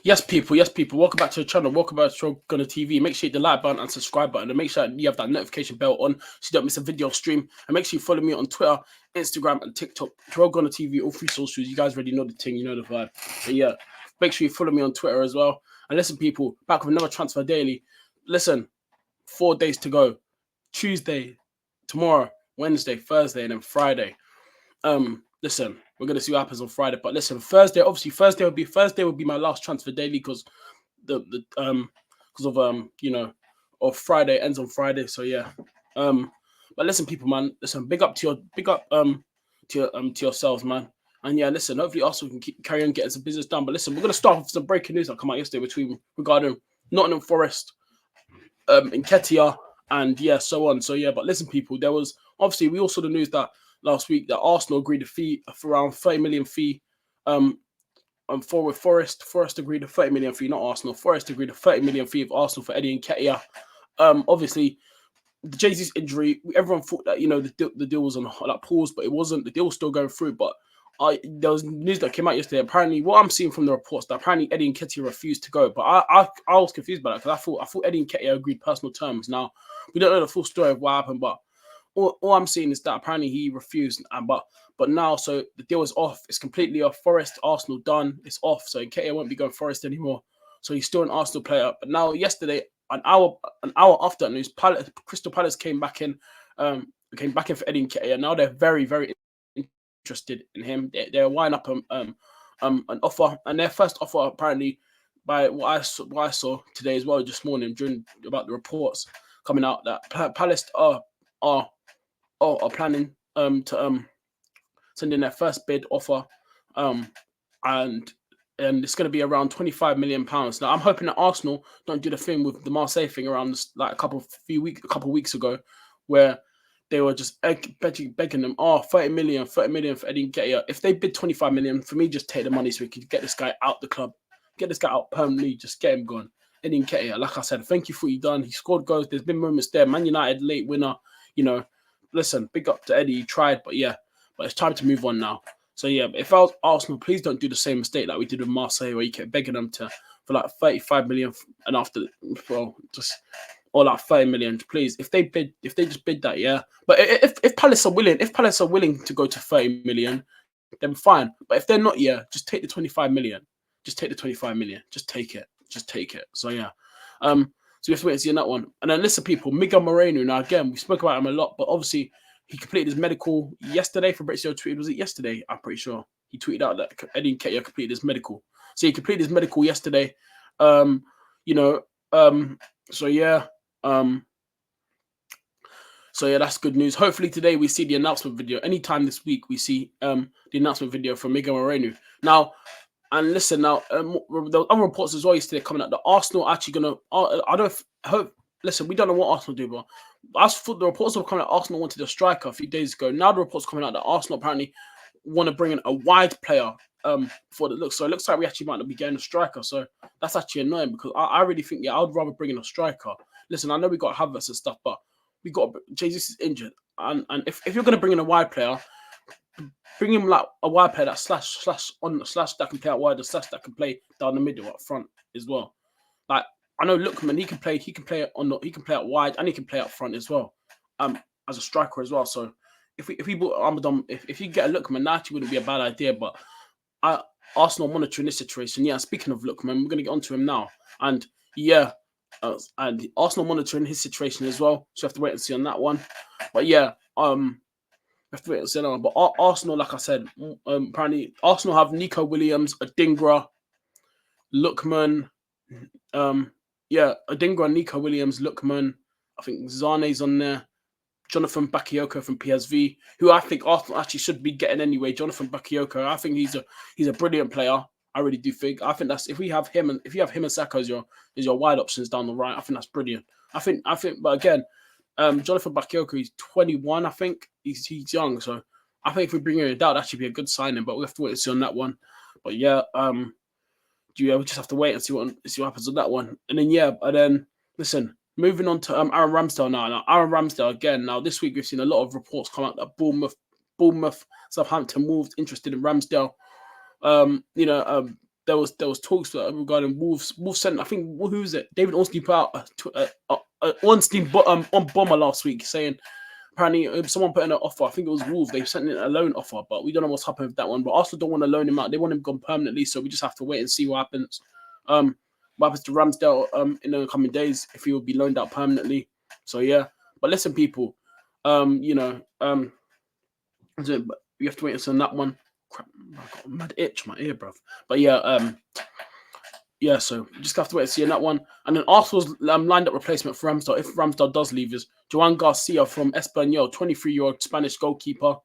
Yes, people. Yes, people. Welcome back to the channel. Welcome back to Shogonna TV. Make sure you hit the like button and subscribe button, and make sure you have that notification bell on so you don't miss a video stream. And make sure you follow me on Twitter, Instagram, and TikTok. Shogonna TV, all three socials. You guys already know the thing. You know the vibe. But yeah, make sure you follow me on Twitter as well. And listen, people, back with another transfer daily. Listen, 4 days to go. Tuesday, tomorrow, Wednesday, Thursday, and then Friday. Listen, we're gonna see what happens on Friday. But listen, Thursday, obviously Thursday will be my last transfer daily because the because of of Friday ends on Friday. So yeah. But listen, people, man, listen, big up to yourselves, man. And yeah, listen, hopefully Arsenal can carry on getting some business done. But listen, we're gonna start with some breaking news that come out yesterday regarding Nottingham Forest, Nketiah, and yeah, so on. So yeah, but listen, people, there was obviously we all saw the news that last week that Arsenal agreed a fee for around 30 million fee. For Forest. Forest agreed a 30 million fee, not Arsenal. Forest agreed a 30 million fee of Arsenal for Eddie Nketiah. Obviously, the Jesus injury, everyone thought that the deal was on like pause, but it wasn't. The deal was still going through. But there was news that came out yesterday. Apparently, what I'm seeing from the reports that apparently Eddie Nketiah refused to go. But I was confused by that because I thought Eddie Nketiah agreed personal terms. Now we don't know the full story of what happened, but all I'm seeing is that apparently he refused, but now so the deal is off. It's completely off. Forest, Arsenal done. It's off. So Nketiah won't be going Forest anymore. So he's still an Arsenal player. But now yesterday, an hour after that news, Crystal Palace came back in for Eddie Nketiah. Now they're very very interested in him. They're winding up an offer, and their first offer apparently by what I saw today as well, this morning during about the reports coming out that Palace are planning to send in their first bid offer, um and it's going to be around 25 million pounds. Now I'm hoping that Arsenal don't do the thing with the Marseille thing around this, like a couple weeks ago, where they were just begging them, 30 million for Eddie Nketiah. If they bid 25 million, for me, just take the money so we can get this guy out the club, get this guy out permanently, just get him gone. Eddie Nketiah, like I said, thank you for what you've done. He scored goals. There's been moments there. Man United late winner, you know. Listen, big up to Eddie. He tried, but yeah, but it's time to move on now. So yeah, if I was Arsenal, please don't do the same mistake like we did with Marseille, where you kept begging them for like 35 million, and after, well, just or like 30 million, please. If they just bid that, yeah. But if Palace are willing to go to 30 million, then fine. But if they're not, yeah, just take the 25 million. Just take the 25 million. Just take it. Just take it. So yeah. So we have to wait and see on that one. And then listen, people, Miguel Moreno. Now again, we spoke about him a lot, but obviously he completed his medical yesterday. Fabrizio tweeted, was it yesterday? I'm pretty sure he tweeted out that Eddie Nketiah completed his medical. So he completed his medical yesterday. You know, so yeah. So yeah, that's good news. Hopefully today we see the announcement video. Anytime this week we see the announcement video from Miguel Moreno. Now, and listen, now there were other reports as well yesterday coming out that Arsenal actually gonna. I don't hope. Listen, we don't know what Arsenal do, but I thought the reports were coming out Arsenal wanted a striker a few days ago. Now the reports coming out that Arsenal apparently want to bring in a wide player for the look. So it looks like we actually might not be getting a striker. So that's actually annoying because I really think, yeah, I would rather bring in a striker. Listen, I know we got Havertz and stuff, but we got Jesus is injured, and if you're going to bring in a wide player, bring him like a wide player that slash that can play out wide, or slash that can play down the middle up front as well. Like I know Lookman, he can play out wide and he can play up front as well, as a striker as well. So if we bought Ramadan, if you get a Lookman, that actually wouldn't be a bad idea. But Arsenal monitoring this situation. Yeah, speaking of Lookman, we're going to get onto him now, and yeah. And Arsenal monitoring his situation as well, so we have to wait and see on that one. But yeah, we have to wait and see on that one. But Arsenal, like I said, apparently Arsenal have Nico Williams, Adingra, Lookman, Adingra, Nico Williams, Lookman. I think Zane's on there. Jonathan Bakayoko from PSV, who I think Arsenal actually should be getting anyway. Jonathan Bakayoko, I think he's a brilliant player. I really do think. I think that's if you have him and Saka as your wide options down the right, I think that's brilliant. I think. But again, Jonathan Bakayoko, he's 21. I think he's young, so I think if we bring him in, that would actually be a good signing. But we have to wait and see on that one. But yeah, we just have to wait and see what happens on that one. And then listen. Moving on to Aaron Ramsdale now. Now Aaron Ramsdale again. Now this week we've seen a lot of reports come out that Bournemouth, Southampton Wolves interested in Ramsdale. They're there was talks regarding Wolves. Wolves sent, I think, who was it? David Ornstein put out on Bomber last week saying apparently someone put in an offer. I think it was Wolves. They sent in a loan offer, but we don't know what's happened with that one. But Arsenal don't want to loan him out. They want him gone permanently, so we just have to wait and see what happens. What happens to Ramsdale in the coming days if he will be loaned out permanently. So yeah. But listen, people, you know, you have to wait until that one. Crap, I got a mad itch my ear, bruv. But yeah, yeah, so you just have to wait and see on that one. And then Arsenal's lined up replacement for Ramsdale, if Ramsdale does leave, is Joan Garcia from Espanyol, 23-year-old Spanish goalkeeper.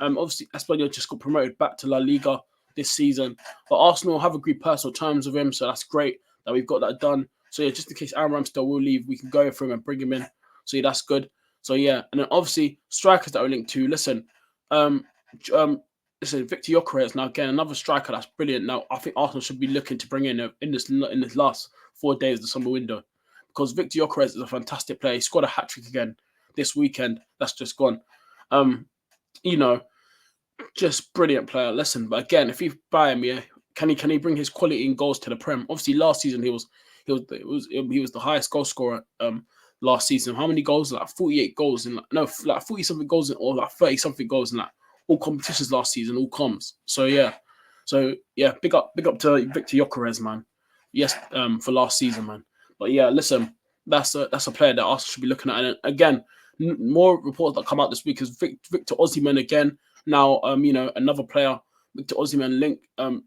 Obviously, Espanyol just got promoted back to La Liga this season. But Arsenal have agreed personal terms with him, so that's great that we've got that done. So yeah, just in case Aaron Ramsdale will leave, we can go for him and bring him in. So yeah, that's good. So yeah, and then obviously strikers that are linked to. Listen, listen, Victor Gyökeres now again another striker that's brilliant. Now I think Arsenal should be looking to bring in this last 4 days of the summer window, because Victor Gyökeres is a fantastic player. He scored a hat trick again this weekend. That's just gone. You know, just brilliant player. Listen, but again, if you buy him, yeah, can he bring his quality in goals to the Prem? Obviously, last season he was the highest goal scorer. Last season, how many goals? Like 48 goals in like 40 something goals in, or like 30 something goals in like all competitions last season, all comms. So yeah, big up to Victor Gyökeres, man. Yes, for last season, man. But yeah, listen, that's a player that Arsenal should be looking at. And again, more reports that come out this week is Victor Osimhen again. Now, you know, another player, Victor Osimhen link.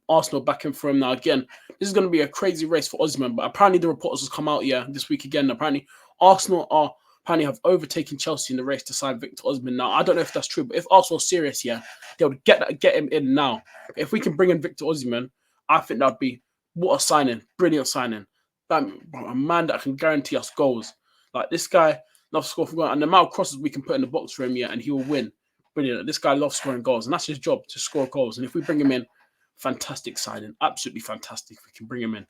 Arsenal backing for him. Now again, this is going to be a crazy race for Osimhen, but apparently the reports has come out this week again. Apparently Arsenal have overtaken Chelsea in the race to sign Victor Osimhen. Now, I don't know if that's true, but if Arsenal are serious, they would get him in now. If we can bring in Victor Osimhen, I think that'd be what a signing, brilliant signing. A man that can guarantee us goals. Like this guy loves scoring for goals, and the amount of crosses we can put in the box for him, and he will win. Brilliant. This guy loves scoring goals, and that's his job, to score goals. And if we bring him in, fantastic signing, absolutely fantastic. If we can bring him in,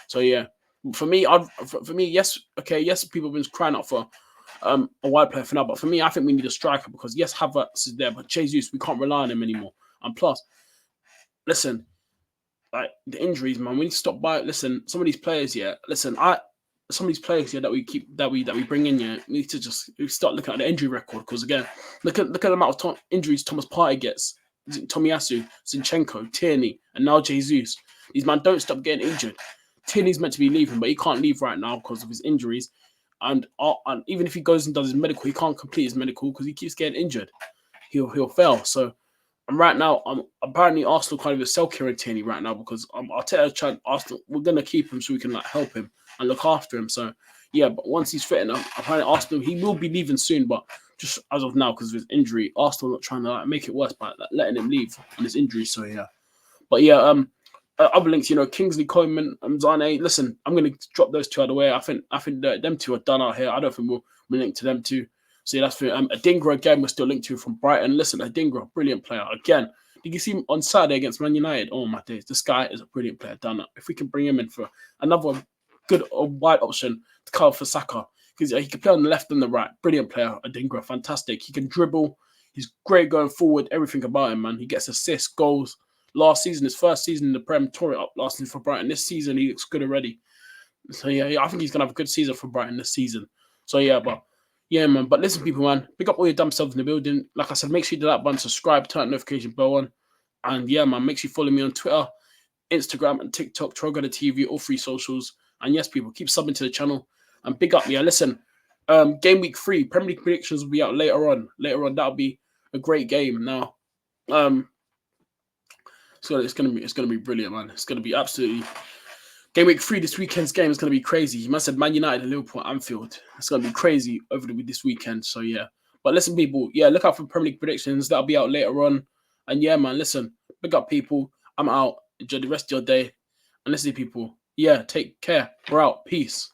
so yeah. For me, yes, people have been crying out for a wide player for now, but for me, I think we need a striker, because yes, Havertz is there, but Jesus, we can't rely on him anymore. And plus, listen, like the injuries, man, we need to stop by. Listen, some of these players, some of these players that we bring in, we need to just start looking at the injury record, because again, look at the amount of injuries Thomas Partey gets, Tomiyasu, Zinchenko, Tierney, and now Jesus. These men don't stop getting injured. Tierney's meant to be leaving, but he can't leave right now because of his injuries. And even if he goes and does his medical, he can't complete his medical because he keeps getting injured. He'll fail. So, and right now, apparently Arsenal can't even sell Kieran Tierney right now, because Arteta, Arsenal, we're gonna keep him so we can like help him and look after him. So yeah, but once he's fit enough, apparently Arsenal, he will be leaving soon, but just as of now, because of his injury, Arsenal not trying to like make it worse by like, letting him leave on his injury. So yeah, but yeah, other links, Kingsley Coleman and Zane. Listen, I'm going to drop those two out of the way. I think them two are done out here. I don't think we'll link to them two. So yeah, that's for Adingra again. We're still linked to from Brighton. Listen, Adingra, brilliant player again. Did you see him on Saturday against Man United? Oh my days, this guy is a brilliant player. Done that. If we can bring him in for another good wide option to cover for Saka, because he can play on the left and the right. Brilliant player, Adingra, fantastic. He can dribble. He's great going forward. Everything about him, man. He gets assists, goals. Last season, his first season in the Prem, tore it up last season for Brighton. This season, he looks good already. So, yeah, I think he's going to have a good season for Brighton this season. So, yeah, man. But listen, people, man, pick up all your dumb selves in the building. Like I said, make sure you do that button, subscribe, turn the notification bell on. And, yeah, man, make sure you follow me on Twitter, Instagram, and TikTok, Trollgunner TV, all 3 socials. And, yes, people, keep subbing to the channel. And big up, listen, game week 3, Premier League predictions will be out later on. That'll be a great game. Now, so it's gonna be brilliant, man. It's gonna be absolutely game week 3. This weekend's game is gonna be crazy. You must have Man United and Liverpool at Anfield. It's gonna be crazy over this weekend. So yeah. But listen, people, look out for Premier League predictions. That'll be out later on. And yeah, man, listen, big up, people. I'm out. Enjoy the rest of your day. And listen, people, take care. We're out. Peace.